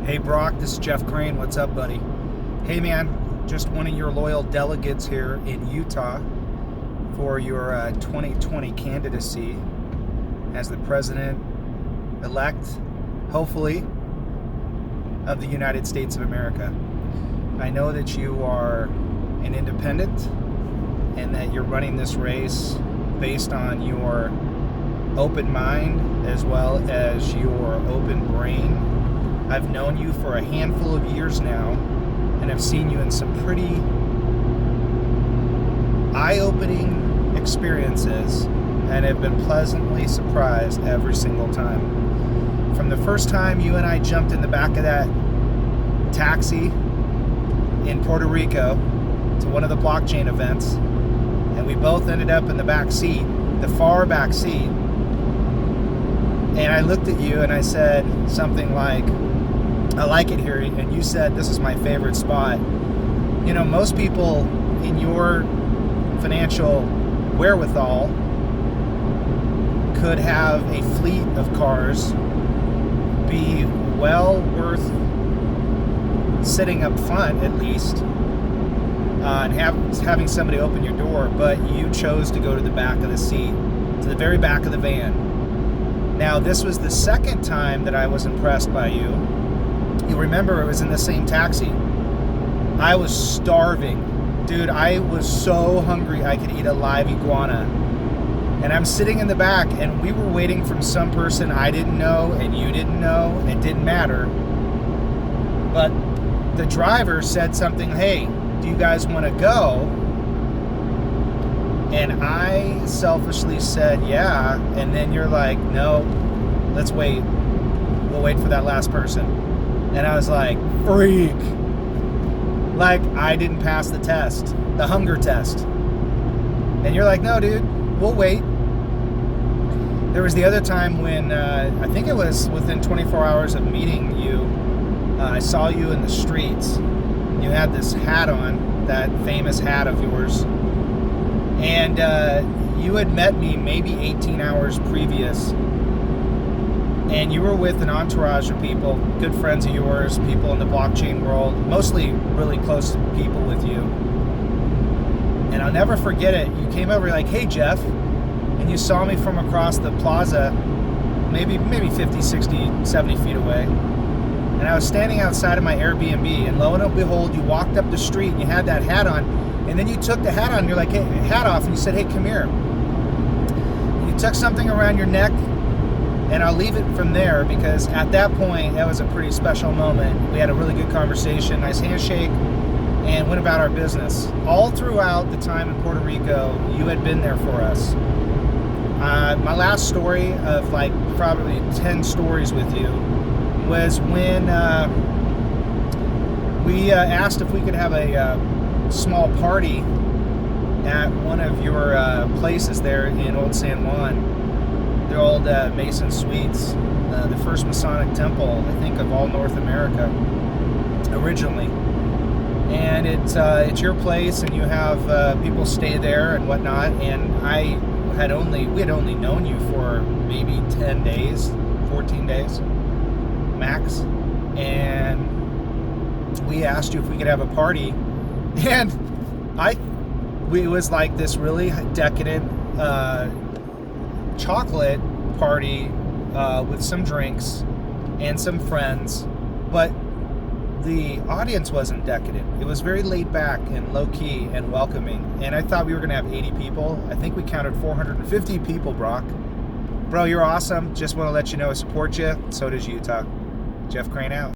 Hey Brock, this is Jeff Crane. What's up, buddy? Hey man, just one of your loyal delegates here in Utah for your 2020 candidacy as the president-elect, hopefully, of the United States of America. I know that you are an independent and that you're running this race based on your open mind as well as your open brain. I've known you for a handful of years now, and I've seen you in some pretty eye-opening experiences and have been pleasantly surprised every single time. From the first time you and I jumped in the back of that taxi in Puerto Rico to one of the blockchain events, and we both ended up in the back seat, the far back seat, and I looked at you and I said something like, I like it here, and you said this is my favorite spot. You know, most people in your financial wherewithal could have a fleet of cars, be well worth sitting up front at least, and having somebody open your door, but you chose to go to the back of the seat, to the very back of the van. Now, this was the second time that I was impressed by you. You remember it was in the same taxi. I was starving. Dude, I was so hungry I could eat a live iguana. And I'm sitting in the back, and we were waiting from some person I didn't know and you didn't know. It didn't matter. But the driver said something, hey, do you guys want to go? And I selfishly said, yeah. And then you're like, no, let's wait. We'll wait for that last person. And I was like, freak. Like I didn't pass the test, the hunger test. And you're like, no, dude, we'll wait. There was the other time when, I think it was within 24 hours of meeting you, I saw you in the streets. You had this hat on, that famous hat of yours. And you had met me maybe 18 hours previous. And you were with an entourage of people, good friends of yours, people in the blockchain world, mostly really close people with you. And I'll never forget it. You came over, you're like, hey, Jeff. And you saw me from across the plaza, maybe 50, 60, 70 feet away. And I was standing outside of my Airbnb, and lo and behold, you walked up the street and you had that hat on. And then you took the hat on, and you're like, hey, hat off. And you said, hey, come here. And you took something around your neck. And I'll leave it from there because at that point, that was a pretty special moment. We had a really good conversation, nice handshake, and went about our business. All throughout the time in Puerto Rico, you had been there for us. My last story of like probably 10 stories with you was when we asked if we could have a small party at one of your places there in Old San Juan. The old Mason Suites, the first Masonic temple, I think, of all North America, originally. And it's your place, and you have people stay there and whatnot. And we had only known you for maybe 10 days, 14 days, max. And we asked you if we could have a party, and it was like this really decadent chocolate party with some drinks and some friends, but the audience wasn't decadent. It was very laid back and low-key and welcoming, and I thought we were going to have 80 people. I think we counted 450 people, Brock. Bro, you're awesome. Just want to let you know I support you. So does Utah. Jeff Crane out.